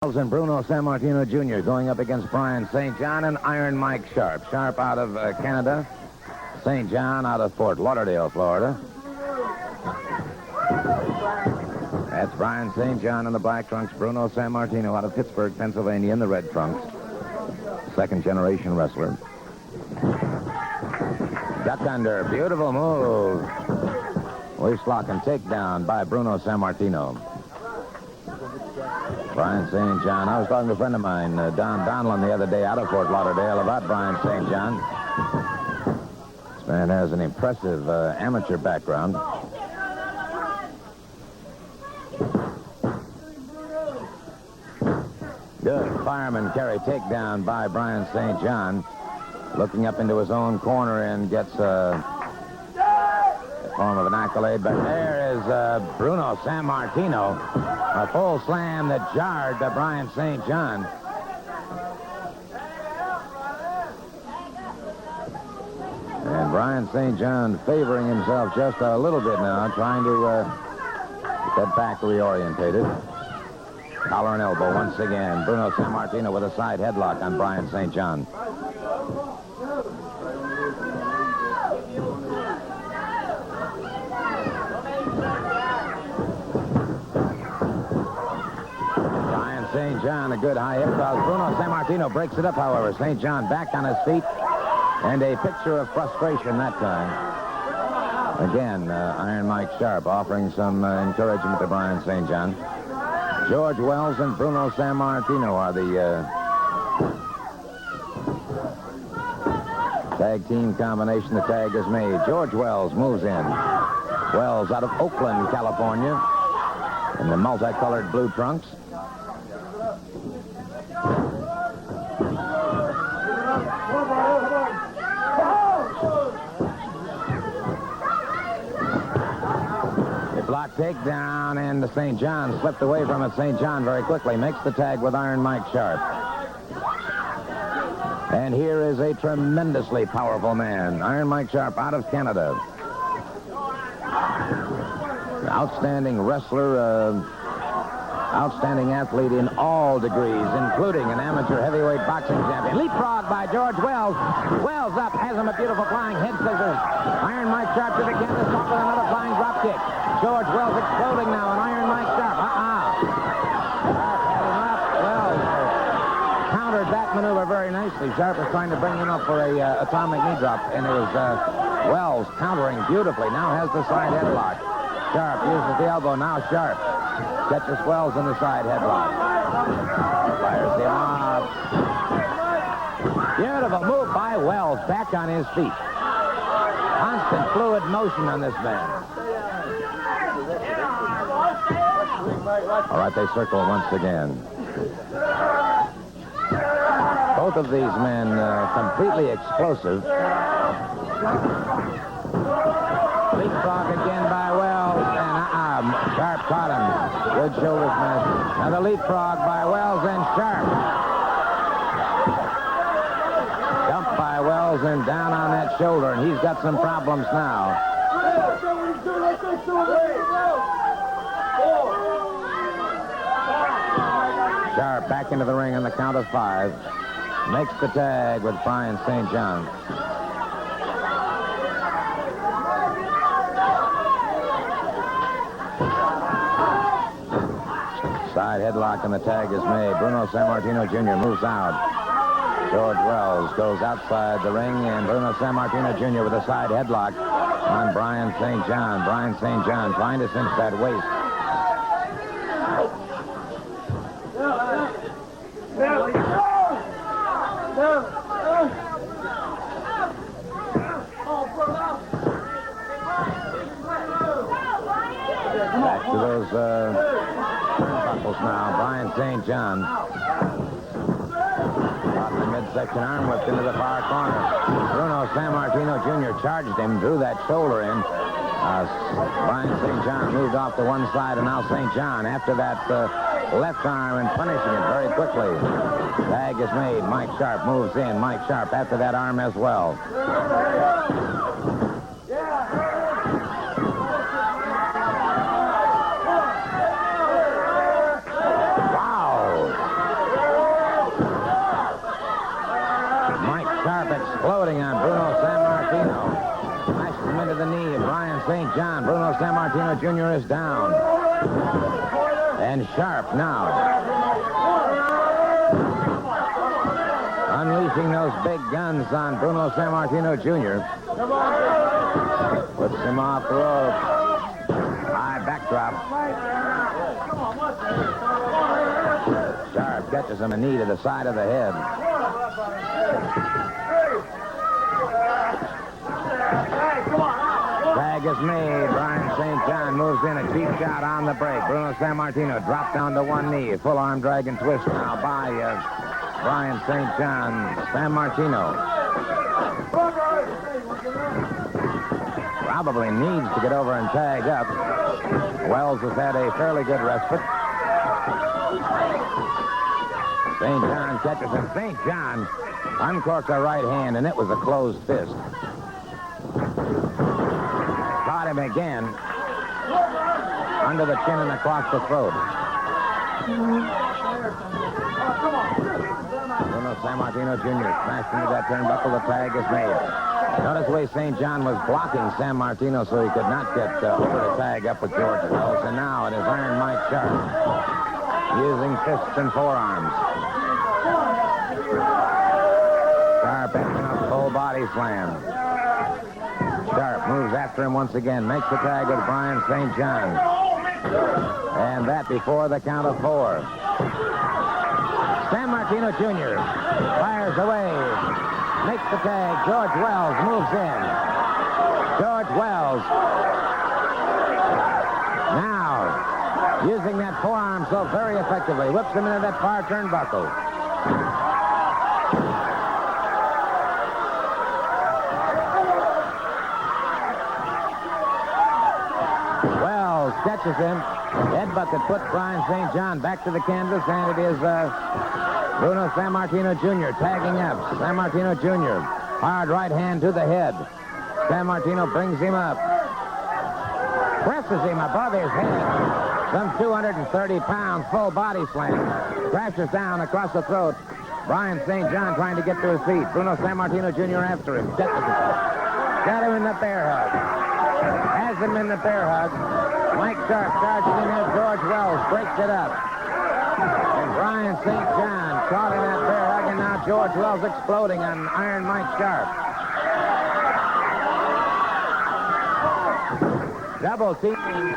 And Bruno Sammartino Jr. going up against Brian St. John and Iron Mike Sharp. Sharp out of Canada. St. John out of Fort Lauderdale, Florida. That's Brian St. John in the black trunks. Bruno Sammartino out of Pittsburgh, Pennsylvania in the red trunks. Second generation wrestler. Duck under. Beautiful move. Waist lock and takedown by Bruno Sammartino. Brian St. John. I was talking to a friend of mine, Don Donlin, the other day out of Fort Lauderdale about Brian St. John. This man has an impressive amateur background. Good fireman carry takedown by Brian St. John. Looking up into his own corner and gets a form of an accolade. But there is Bruno Sammartino. A full slam that jarred Brian St. John. And Brian St. John favoring himself just a little bit now, trying to get that back reorientated. Collar and elbow once again. Bruno Sammartino with a side headlock on Brian St. John. St. John, a good high hip toss. Bruno Sammartino breaks it up, however. St. John back on his feet. And a picture of frustration that time. Again, Iron Mike Sharp offering some encouragement to Brian St. John. George Wells and Bruno Sammartino are the tag team combination. The tag is made. George Wells moves in. Wells out of Oakland, California, in the multicolored blue trunks. Block takedown, and the St. John slipped away from it. St. John very quickly makes the tag with Iron Mike Sharp. And here is a tremendously powerful man, Iron Mike Sharp out of Canada. An outstanding wrestler, outstanding athlete in all degrees, including an amateur heavyweight boxing champion. Leapfrog by George Wells. Wells up, has him a beautiful flying head scissors. Iron Mike Sharp to the canvas, top with another flying drop kick. George Wells exploding now, and Iron Mike Sharp. Wells countered that maneuver very nicely. Sharp was trying to bring him up for a atomic knee drop, and it was Wells countering beautifully. Now has the side headlock. Sharp uses the elbow. Now Sharp catches Wells in the side headlock. Fires him off. Beautiful move by Wells. Back on his feet. Constant fluid motion on this man. All right, they circle once again. Both of these men completely explosive. Leapfrog again by Wells, and Sharp caught him. Good shoulder smash. Another leapfrog by Wells and Sharp. Dumped by Wells and down on that shoulder, and he's got some problems now. Sharp back into the ring on the count of 5. Makes the tag with Brian St. John. Side headlock and the tag is made. Bruno Sammartino Jr. moves out. George Wells goes outside the ring, and Bruno Sammartino Jr. with a side headlock on Brian St. John. Brian St. John trying to cinch that waist. Back to those turnbuckles now. Brian St. John. Off the midsection arm whipped into the far corner. Bruno Sammartino Jr. charged him, drew that shoulder in. Brian St. John moved off to one side, and now St. John, after that left arm and punishing it very quickly. Tag is made. Mike Sharp moves in. Mike Sharp after that arm as well. Wow. exploding on Bruno Sammartino. Smashes him into the knee of Brian St. John. Bruno Sammartino Jr. is down. And Sharp now unleashing those big guns on Bruno Sammartino Jr. Puts him off the rope. High backdrop. Sharp catches him a knee to the side of the head. Tag is made. Brian St. John moves in a cheap shot on the break. Bruno Sammartino dropped down to one knee. Full arm dragon twist now by Brian St. John. Sammartino probably needs to get over and tag up. Wells has had a fairly good respite. St. John catches him. St. John uncorked a right hand, and it was a closed fist. Caught him again under the chin and across the throat. Bruno Sammartino Jr. smashed into that turnbuckle. The tag is made. Notice the way St. John was blocking Sammartino so he could not get over to tag up with George Wells. And now it is Iron Mike Sharp using fists and forearms. Sharp entering a full body slam. Sharp moves after him once again. Makes the tag with Brian St. John. And that before the count of 4. Sammartino Jr. fires away. Makes the tag. George Wells moves in. George Wells now using that forearm so very effectively. Whips him into that far turnbuckle. Wells catches him. Headbutt that puts Brian St. John back to the canvas, and it is Bruno Sammartino Jr. tagging up. Sammartino Jr. Hard right hand to the head. Sammartino brings him up. Presses him above his head. Some 230 pounds, full body slam. Crashes down across the throat. Brian St. John trying to get to his feet. Bruno Sammartino Jr. after him. Got him in the bear hug. Has him in the bear hug. Mike Sharp charging in there. George Wells breaks it up. And Brian St. John caught in that bear hug, and now George Wells exploding on Iron Mike Sharp. Double teaming.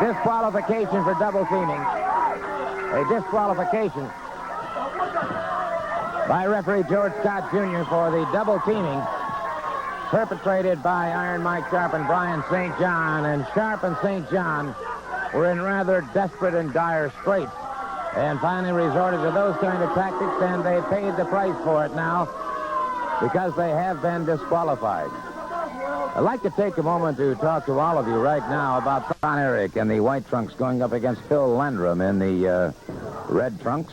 Disqualification for double teaming. A disqualification by referee George Scott Jr. for the double teaming perpetrated by Iron Mike Sharp and Brian St. John. And Sharp and St. John were in rather desperate and dire straits and finally resorted to those kind of tactics, and they paid the price for it now because they have been disqualified. I'd like to take a moment to talk to all of you right now about Von Erich and the white trunks going up against Phil Landrum in the red trunks.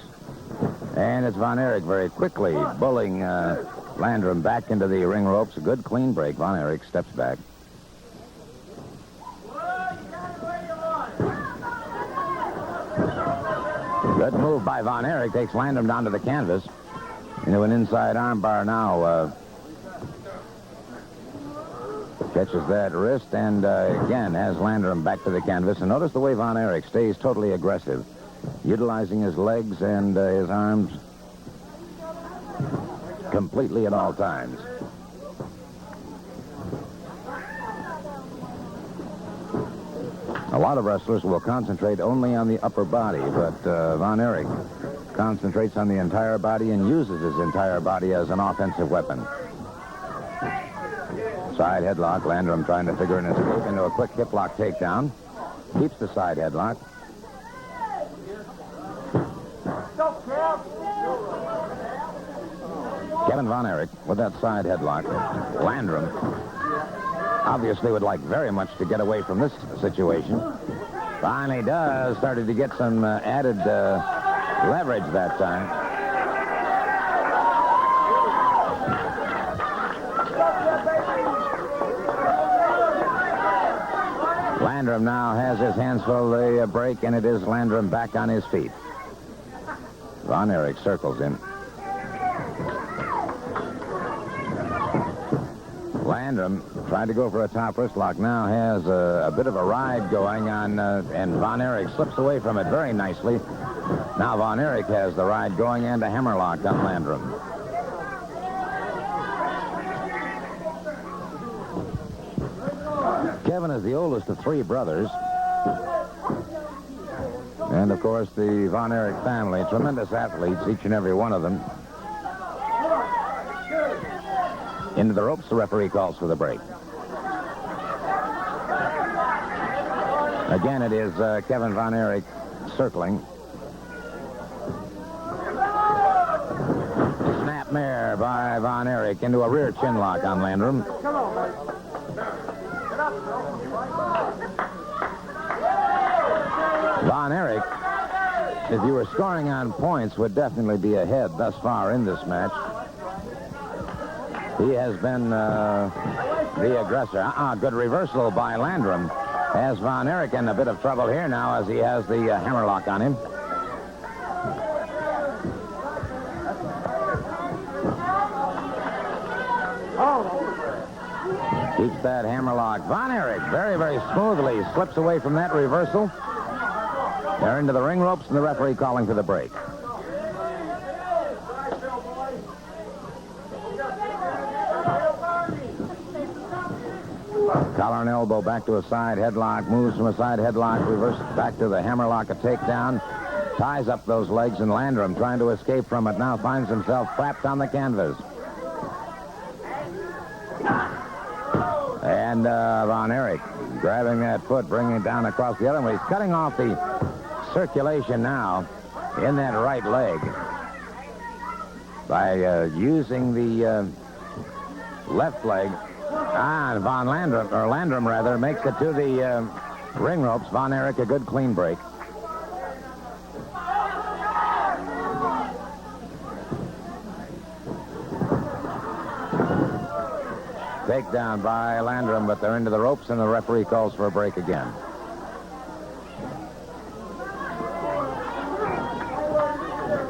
And it's Von Erich very quickly bullying Landrum back into the ring ropes. A good clean break. Von Erich steps back. Good move by Von Erich. Takes Landrum down to the canvas. Into an inside armbar now. Catches that wrist and again has Landrum back to the canvas. And notice the way Von Erich stays totally aggressive, utilizing his legs and his arms completely at all times. A lot of wrestlers will concentrate only on the upper body, but Von Erich concentrates on the entire body and uses his entire body as an offensive weapon. Side headlock. Landrum trying to figure an escape into a quick hip lock takedown. Keeps the side headlock. Kevin Von Erich with that side headlock. Landrum obviously would like very much to get away from this situation. Finally does. Started to get some added leverage that time. Landrum now has his hands full of the break, and it is Landrum back on his feet. Von Erich circles him. Landrum tried to go for a top wrist lock. Now has a bit of a ride going on, and Von Erich slips away from it very nicely. Now Von Erich has the ride going and a hammerlock on Landrum. Kevin is the oldest of three brothers. And, of course, the Von Erich family, tremendous athletes, each and every one of them. Into the ropes, the referee calls for the break. Again, it is Kevin Von Erich circling. Snapmare by Von Erich into a rear chin lock on Landrum. Von Erich, if you were scoring on points, would definitely be ahead thus far in this match. He has been the aggressor. Good reversal by Landrum. Has Von Erich in a bit of trouble here now as he has the hammerlock on him. Keeps that hammerlock. Von Erich very, very smoothly slips away from that reversal. They're into the ring ropes, and the referee calling for the break. Collar and elbow back to a side headlock, moves from a side headlock, reverses back to the hammerlock, a takedown, ties up those legs, and Landrum, trying to escape from it, now finds himself trapped on the canvas. And Von Erich grabbing that foot, bringing it down across the other one. He's cutting off the circulation now in that right leg by using the left leg. Von Landrum, or Landrum rather, makes it to the ring ropes. Von Erich, a good clean break. Takedown by Landrum, but they're into the ropes, and the referee calls for a break again.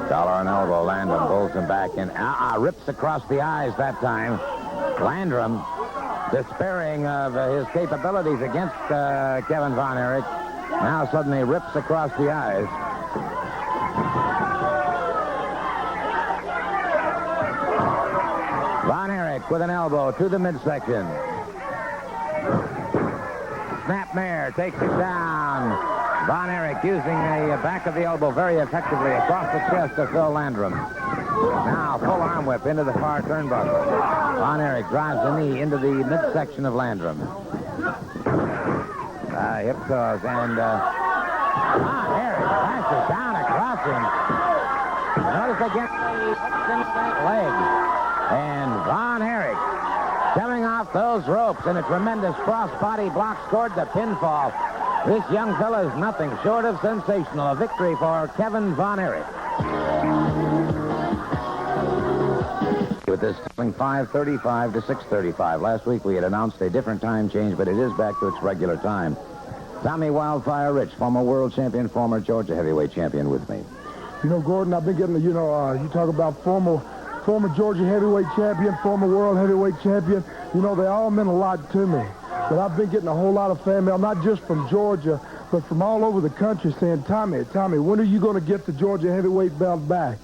Collar and elbow, Landrum pulls him back in. Rips across the eyes that time. Landrum, despairing of his capabilities against Kevin Von Erich, now suddenly rips across the eyes. Von Erich with an elbow to the midsection. Snapmare takes it down. Von Erich using the back of the elbow very effectively across the chest of Phil Landrum. Now full arm whip into the far turnbuckle. Von Erich drives the knee into the midsection of Landrum. Hip toss, and Von Erich passes down across him. Notice again the leg. And Von Erich coming off those ropes in a tremendous cross-body block scored the pinfall. This young fella is nothing short of sensational. A victory for Kevin Von Erich. With this telling 5:35 to 6:35. Last week we had announced a different time change, but it is back to its regular time. Tommy Wildfire Rich, former world champion, former Georgia heavyweight champion, with me. You know, Gordon, I've been getting, you talk about former Georgia heavyweight champion, former world heavyweight champion. You know, they all meant a lot to me. But I've been getting a whole lot of fan mail, not just from Georgia, but from all over the country saying, Tommy, when are you going to get the Georgia heavyweight belt back?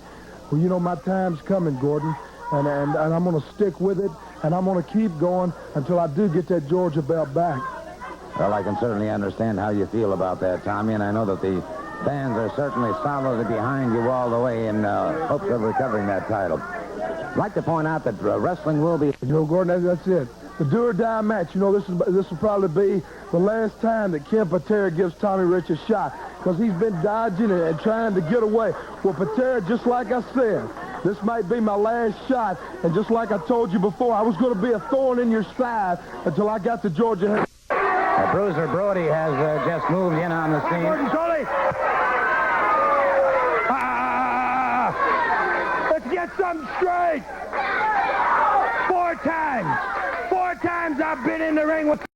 Well, you know, my time's coming, Gordon, and I'm going to stick with it, and I'm going to keep going until I do get that Georgia belt back. Well, I can certainly understand how you feel about that, Tommy, and I know that the fans are certainly solidly behind you all the way in hopes of recovering that title. I'd like to point out that wrestling will be... You know, Gordon, that's it. The do-or-die match. You know, this will probably be the last time that Ken Patera gives Tommy Rich a shot, because he's been dodging and trying to get away. Well, Patera, just like I said, this might be my last shot, and just like I told you before, I was going to be a thorn in your side until I got to Georgia. Bruiser Brody has just moved in on the scene. Let's get something straight. 4 times I've been in the ring with